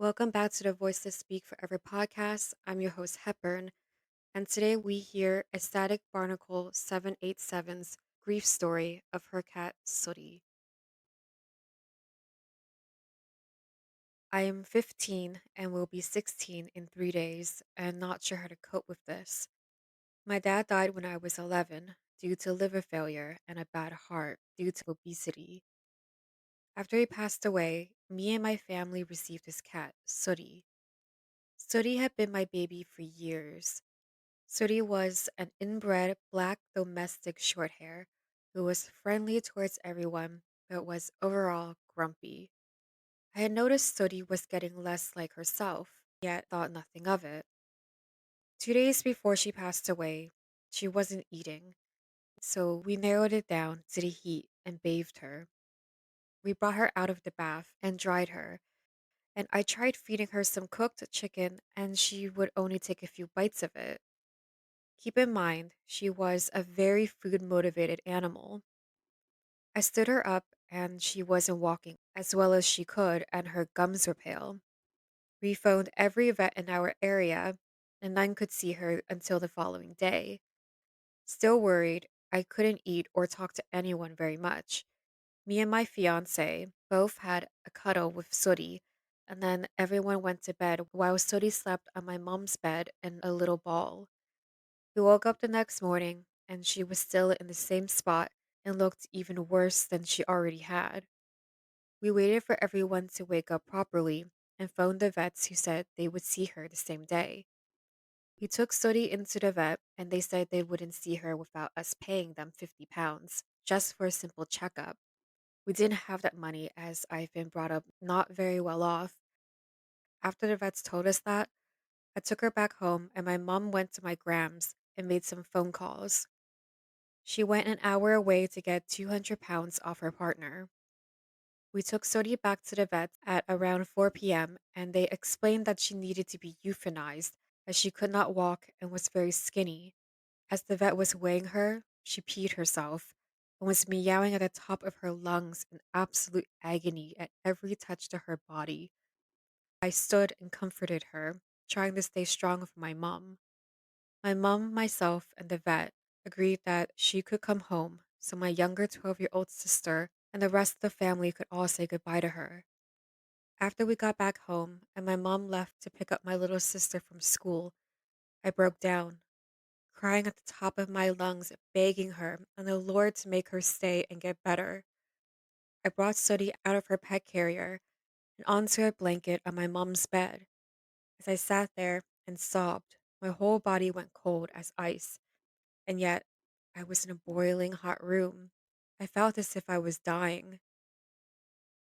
Welcome back to the Voices Speak Forever podcast. I'm your host, Hepburn, and today we hear Ecstatic Barnacle 787's grief story of her cat, Sooty. I am 15 and will be 16 in 3 days, and not sure how to cope with this. My dad died when I was 11 due to liver failure and a bad heart due to obesity. After he passed away, me and my family received his cat, Sooty. Sooty had been my baby for years. Sooty was an inbred black domestic shorthair who was friendly towards everyone but was overall grumpy. I had noticed Sooty was getting less like herself, yet thought nothing of it. 2 days before she passed away, she wasn't eating, so we narrowed it down to the heat and bathed her. We brought her out of the bath and dried her, and I tried feeding her some cooked chicken, and she would only take a few bites of it. Keep in mind, she was a very food motivated animal. I stood her up and she wasn't walking as well as she could, and her gums were pale. We phoned every vet in our area, and none could see her until the following day. Still worried, I couldn't eat or talk to anyone very much. Me and my fiance both had a cuddle with Sooty, and then everyone went to bed while Sooty slept on my mom's bed in a little ball. We woke up the next morning and she was still in the same spot and looked even worse than she already had. We waited for everyone to wake up properly and phoned the vets who said they would see her the same day. We took Sooty into the vet and they said they wouldn't see her without us paying them £50 just for a simple checkup. We didn't have that money as I've been brought up not very well off. After the vets told us that, I took her back home and my mom went to my grams and made some phone calls. She went an hour away to get £200 off her partner. We took Sodi back to the vet at around 4 p.m., and they explained that she needed to be euthanized as she could not walk and was very skinny. As the vet was weighing her, she peed herself and was meowing at the top of her lungs in absolute agony at every touch to her body. I stood and comforted her, trying to stay strong for my mom. My mom, myself, and the vet agreed that she could come home so my younger 12-year-old sister and the rest of the family could all say goodbye to her. After we got back home and my mom left to pick up my little sister from school, I broke down, crying at the top of my lungs, begging her and the Lord to make her stay and get better. I brought Sooty out of her pet carrier and onto a blanket on my mom's bed. As I sat there and sobbed, my whole body went cold as ice. And yet, I was in a boiling hot room. I felt as if I was dying.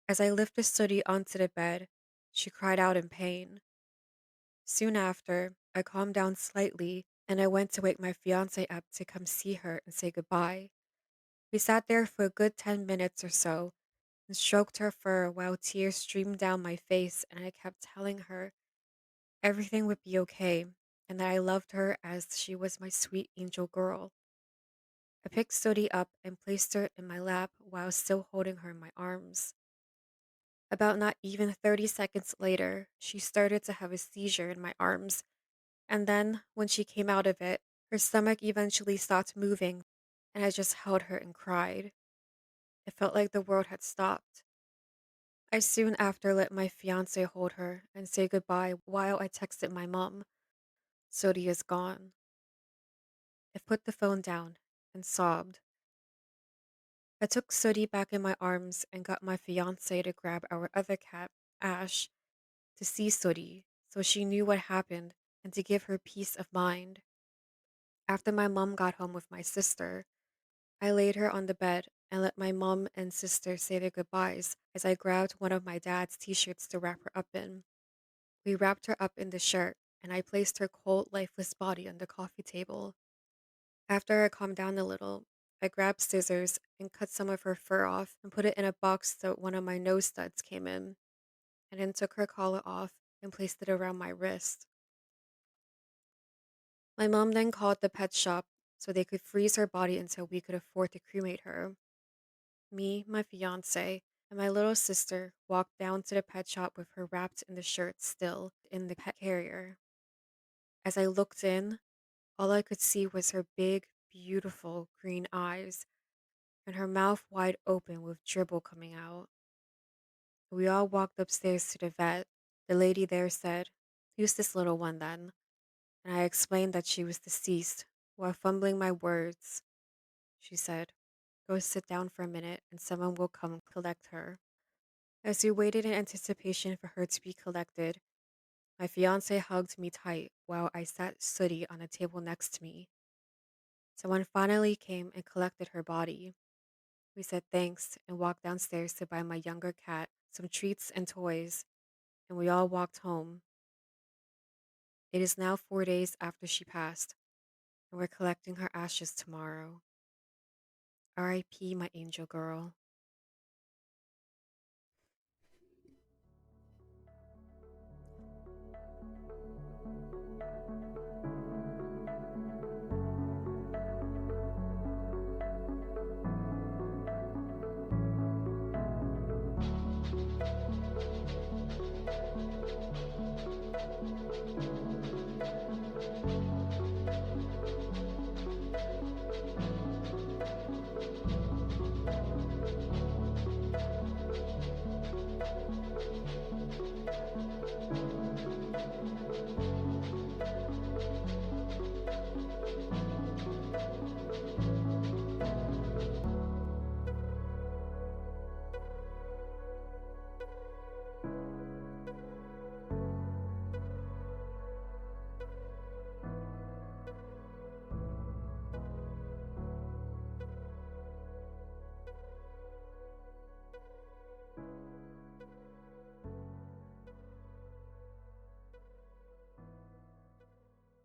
As I lifted Sooty onto the bed, she cried out in pain. Soon after, I calmed down slightly and I went to wake my fiance up to come see her and say goodbye. We sat there for a good 10 minutes or so and stroked her fur while tears streamed down my face, and I kept telling her everything would be okay and that I loved her as she was my sweet angel girl. I picked Sodi up and placed her in my lap while still holding her in my arms. About not even 30 seconds later, she started to have a seizure in my arms, and then, when she came out of it, her stomach eventually stopped moving, and I just held her and cried. It felt like the world had stopped. I soon after let my fiance hold her and say goodbye while I texted my mom. Sodi is gone. I put the phone down and sobbed. I took Sooty back in my arms and got my fiance to grab our other cat, Ash, to see Sooty so she knew what happened and to give her peace of mind. After my mom got home with my sister, I laid her on the bed and let my mom and sister say their goodbyes as I grabbed one of my dad's t shirts to wrap her up in. We wrapped her up in the shirt and I placed her cold, lifeless body on the coffee table. After I calmed down a little, I grabbed scissors and cut some of her fur off and put it in a box that one of my nose studs came in, and then took her collar off and placed it around my wrist. My mom then called the pet shop so they could freeze her body until we could afford to cremate her. Me, my fiance, and my little sister walked down to the pet shop with her wrapped in the shirt still in the pet carrier. As I looked in, all I could see was her big, beautiful green eyes and her mouth wide open with dribble coming out. We all walked upstairs to the vet. The lady there said, "Who's this little one then?" And I explained that she was deceased. While fumbling my words, she said, "Go sit down for a minute and someone will come collect her." As we waited in anticipation for her to be collected, my fiance hugged me tight while I sat sooty on a table next to me. Someone finally came and collected her body. We said thanks and walked downstairs to buy my younger cat some treats and toys, and we all walked home. It is now 4 days after she passed, and we're collecting her ashes tomorrow. R.I.P., my angel girl.